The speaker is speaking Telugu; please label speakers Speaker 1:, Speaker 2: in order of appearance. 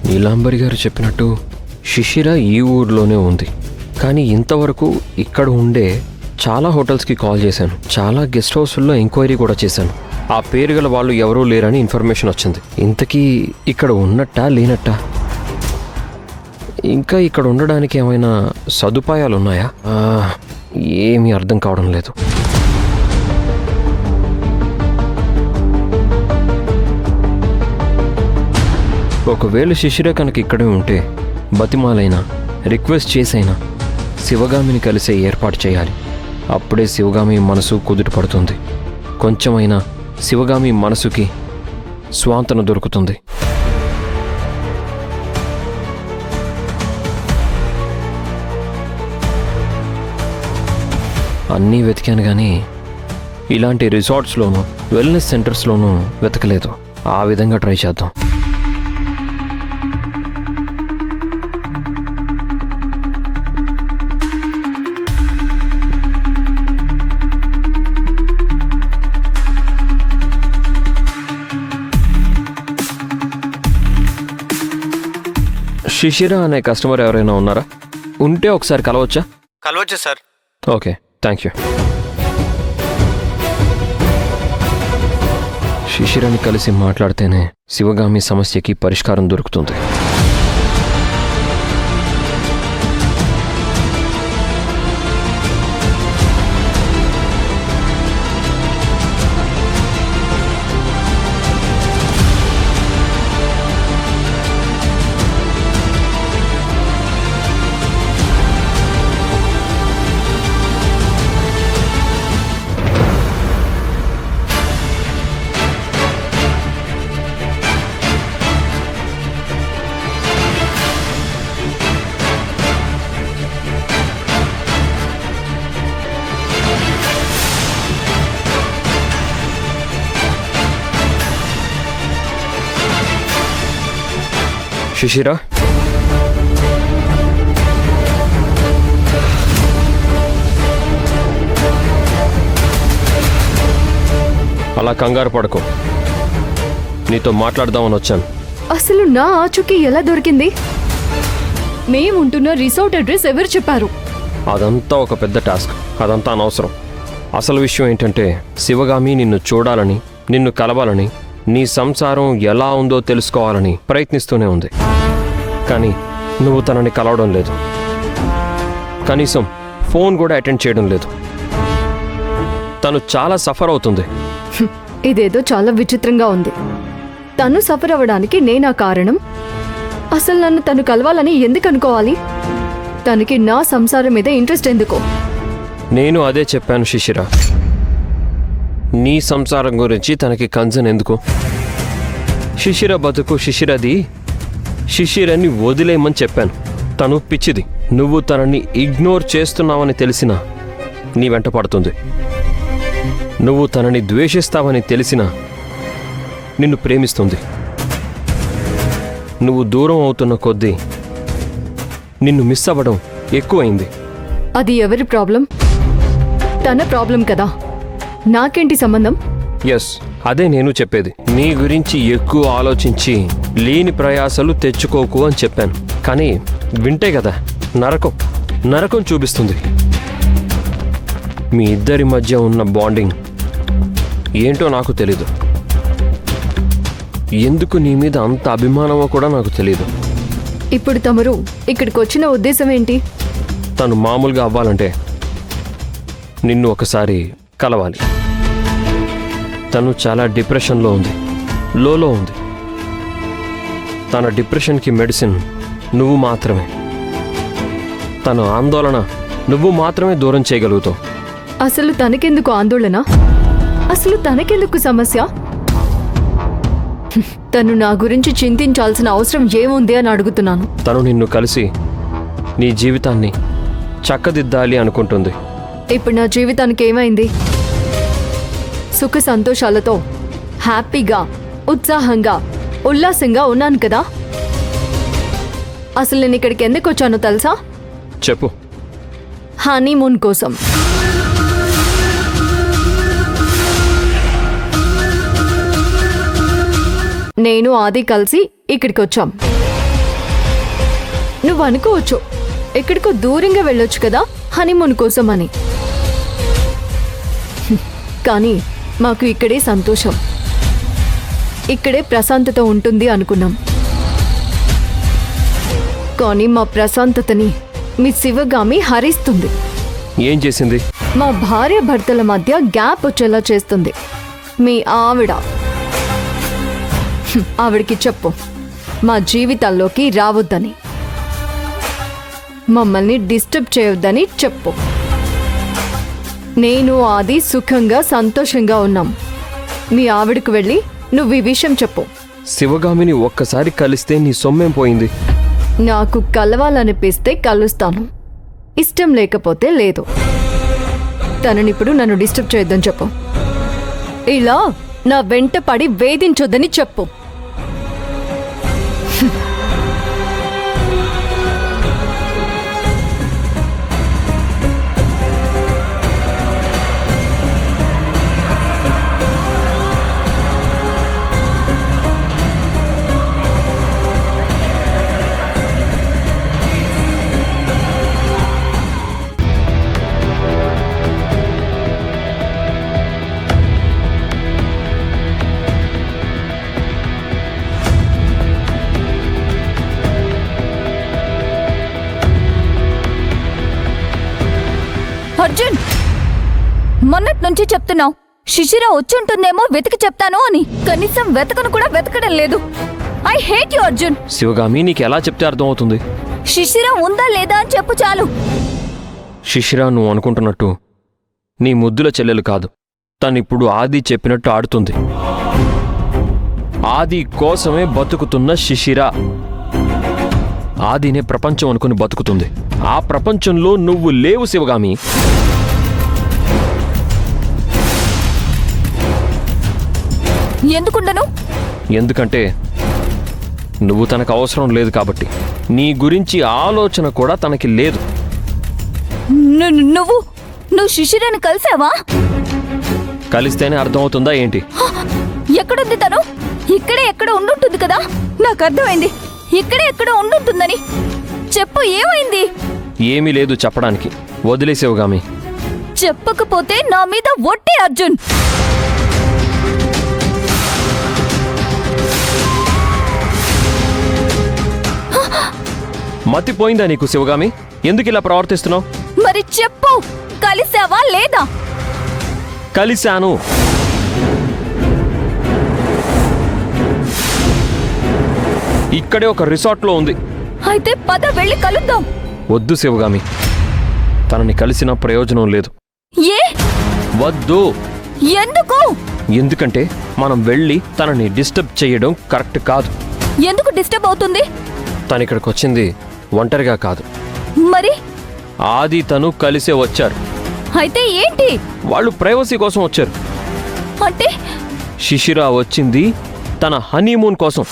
Speaker 1: నీలాంబరి గారు చెప్పినట్టు శిశిర ఈ ఊర్లోనే ఉంది. కానీ ఇంతవరకు ఇక్కడ ఉండే చాలా హోటల్స్కి కాల్ చేశాను, చాలా గెస్ట్ హౌస్ల్లో ఎంక్వైరీ కూడా చేశాను. ఆ పేరు గల వాళ్ళు ఎవరూ లేరని ఇన్ఫర్మేషన్ వచ్చింది. ఇంతకీ ఇక్కడ ఉన్నట్టా లేనట్టా? ఇంకా ఇక్కడ ఉండడానికి ఏమైనా సదుపాయాలు ఉన్నాయా? ఏమీ అర్థం కావడం లేదు. ఒకవేళ శిశిర కనుక ఇక్కడే ఉంటే బతిమాలైనా రిక్వెస్ట్ చేసైనా శివగామిని కలిసే ఏర్పాటు చేయాలి. అప్పుడే శివగామి మనసు కుదుట పడుతుంది. కొంచెమైనా శివగామి మనసుకి స్వాంతన దొరుకుతుంది. అన్నీ వెతికాను కానీ ఇలాంటి రిసార్ట్స్లోనూ వెల్నెస్ సెంటర్స్లోనూ వెతకలేదు. ఆ విధంగా ట్రై చేద్దాం. శిశిర అనే కస్టమర్ ఎవరైనా ఉన్నారా? ఉంటే ఒకసారి కలవచ్చా?
Speaker 2: కలవచ్చు సార్.
Speaker 1: Okay, thank you. శిశిరని కలిసి మాట్లాడితేనే శివగామి సమస్యకి పరిష్కారం దొరుకుతుంది. శిశిర, అలా కంగారు పడకు. నీతో మాట్లాడదామని వచ్చాను.
Speaker 3: అసలు నా ఆచూకీ ఎలా దొరికింది? మేముంటున్న రిసార్ట్ అడ్రస్ ఎవరు చెప్పారు?
Speaker 1: అదంతా ఒక పెద్ద టాస్క్. అదంతా అనవసరం. అసలు విషయం ఏంటంటే శివగామి నిన్ను చూడాలని, నిన్ను కలవాలని, నీ సంసారం ఎలా ఉందో తెలుసుకోవాలని ప్రయత్నిస్తూనే ఉంది. కానీ నువ్వు తనని కలవడం లేదు. కనీసం ఫోన్ కూడా అటెండ్ చేయడం లేదు. తను చాలా సఫర్ అవుతుంది.
Speaker 3: ఇదేదో చాలా విచిత్రంగా ఉంది. తను సఫర్ అవ్వడానికి నేనా కారణం? అసలు నన్ను తను కలవాలని ఎందుకు అనుకోవాలి? తనకి నా సంసారం మీద ఇంట్రెస్ట్ ఎందుకో?
Speaker 1: నేను అదే చెప్పాను శిశిర. నీ సంసారం గురించి తనకి కన్సర్న్ ఎందుకు? శిశిర బతుకు శిశిరది. శిశిరని వదిలేయమని చెప్పాను. తను పిచ్చిది. నువ్వు తనని ఇగ్నోర్ చేస్తున్నావని తెలిసినా నీ వెంట పడుతుంది. నువ్వు తనని ద్వేషిస్తావని తెలిసినా నిన్ను ప్రేమిస్తుంది. నువ్వు దూరం అవుతున్న కొద్దీ నిన్ను మిస్ అవ్వడం ఎక్కువైంది.
Speaker 3: అది ఎవరి ప్రాబ్లం? తన ప్రాబ్లం కదా, నాకేంటి సంబంధం?
Speaker 1: ఎస్, అదే నేను చెప్పేది. నీ గురించి ఎక్కువ ఆలోచించి లేని ప్రయాసలు తెచ్చుకోకు అని చెప్పాను. కానీ వింటే కదా నరకం చూపిస్తుంది. మీ ఇద్దరి మధ్య ఉన్న బాండింగ్ ఏంటో నాకు తెలీదు. ఎందుకు నీ మీద అంత అభిమానమో కూడా నాకు తెలీదు.
Speaker 3: ఇప్పుడు తమరు ఇక్కడికి వచ్చిన ఉద్దేశం ఏంటి?
Speaker 1: తను మామూలుగా అవ్వాలంటే నిన్ను ఒకసారి కలవాలి. తను చాలా డిప్రెషన్లో ఉంది, లోలో ఉంది. తన డిప్రెషన్కి మెడిసిన్ నువ్వు మాత్రమే. తన ఆందోళన నువ్వు మాత్రమే దూరం చేయగలుగుతావు.
Speaker 3: అసలు తనకెందుకు ఆందోళన? అసలు తనకెందుకు సమస్య? తను నా గురించి చింతించాల్సిన అవసరం ఏముంది అని అడుగుతున్నాను.
Speaker 1: తను నిన్ను కలిసి నీ జీవితాన్ని చక్కదిద్దాలి అనుకుంటుంది.
Speaker 3: ఇప్పుడు నా జీవితానికి ఏమైంది? సుఖ సంతోషాలతో హ్యాపీగా, ఉత్సాహంగా, ఉల్లాసంగా ఉన్నాను కదా. అసలు నేను ఇక్కడికి ఎందుకు వచ్చానో తెలుసా?
Speaker 1: చెప్పు.
Speaker 3: హనీమూన్ కోసం. నేను ఆది కలిసి ఇక్కడికి వచ్చాం. నువ్వు అనుకోవచ్చు ఎక్కడికో దూరంగా వెళ్ళొచ్చు కదా హనీమూన్ కోసం అని. కానీ మాకు ఇక్కడే సంతోషం, ఇక్కడే ప్రశాంతత ఉంటుంది అనుకున్నాం. కానీ మా ప్రశాంతతని మీ శివగామి హరిస్తుంది.
Speaker 1: ఏం చేసింది?
Speaker 3: మా భార్య భర్తల మధ్య గ్యాప్ వచ్చేలా చేస్తుంది. మీ ఆవిడ. ఆవిడికి చెప్పు మా జీవితాల్లోకి రావద్దని, మమ్మల్ని డిస్టర్బ్ చేయొద్దని చెప్పు. నేను ఆది సుఖంగా సంతోషంగా ఉన్నాం. మీ ఆవిడకు వెళ్ళి నువ్వు ఈ విషయం చెప్పు.
Speaker 1: శివగామిని ఒక్కసారి కలిస్తే నీ సొమ్మేం పోయింది?
Speaker 3: నాకు కలవాలనిపిస్తే కలుస్తాను, ఇష్టం లేకపోతే లేదు. తననిప్పుడు నన్ను డిస్టర్బ్ చేయొద్దని చెప్పు. ఇలా నా వెంట పడి వేధించొద్దని చెప్పు.
Speaker 2: అర్జున్, మొన్నటి నుంచి చెప్తున్నావు శిశిర వచ్చుంటుందేమో వెతికి చెప్తాను అని. కనీసం వెతకను కూడా వెతకడం లేదు. I hate you Arjun.
Speaker 1: Sivagami నీకు ఎలా చెప్తే అర్థమవుతుంది?
Speaker 2: శిశిర ఉందా లేదా అని చెప్పు చాలు.
Speaker 1: శిశిర నువ్వు అనుకుంటున్నట్టు నీ ముద్దుల చెల్లెలు కాదు. తనిప్పుడు ఆది చెప్పినట్టు ఆడుతుంది. ఆది కోసమే బతుకుతున్న శిశిర ఆదినే ప్రపంచం అనుకుని బతుకుతుంది. ఆ ప్రపంచంలో నువ్వు లేవు శివగామి.
Speaker 2: ఎందుకుండను?
Speaker 1: ఎందుకంటే నువ్వు తనకు అవసరం లేదు కాబట్టి. నీ గురించి ఆలోచన కూడా తనకి లేదు.
Speaker 2: నువ్వు శిశిరని కలిసావా?
Speaker 1: కలిస్తేనే అర్థమవుతుందా ఏంటి?
Speaker 2: ఎక్కడుంది తను? ఇక్కడే ఎక్కడ ఉండుంటుంది కదా. నాకు అర్థమైంది, ఇక్కడే ఎక్కడ ఉండుంటుందని. చెప్పు, ఏమైంది?
Speaker 1: ఏమీ లేదు చెప్పడానికి. వదిలేసేవుగామి.
Speaker 2: చెప్పకపోతే నా మీద ఒట్టే అర్జున్.
Speaker 1: మతిపోయిందా నీకు శివగామి? ఎందుకు ఇలా ప్రవర్తిస్తున్నావు?
Speaker 2: మరి చెప్పు, కలిసావా లేదా?
Speaker 1: కలిశాను. ఇక్కడే ఒక రిసార్ట్లో ఉంది.
Speaker 2: అయితే పద వెళ్ళి కలుద్దాం.
Speaker 1: వద్దు శివగామి, తనని కలిసిన ప్రయోజనం లేదు.
Speaker 2: ఏ?
Speaker 1: వద్దు.
Speaker 2: ఎందుకు?
Speaker 1: ఎందుకంటే మనం వెళ్ళి తనని డిస్టర్బ్ చేయడం కరెక్ట్ కాదు.
Speaker 2: ఎందుకు డిస్టర్బ్ అవుతుంది?
Speaker 1: తనిక్కడికి వచ్చింది ఒంటరిగా కాదు.
Speaker 2: మరి
Speaker 1: ఆది తను కలిసే వచ్చారు.
Speaker 2: అయితే ఏంటి?
Speaker 1: వాళ్ళు ప్రైవసీ కోసం వచ్చారు.
Speaker 2: అంటే
Speaker 1: శిశిర వచ్చింది తన హనీమూన్ కోసం.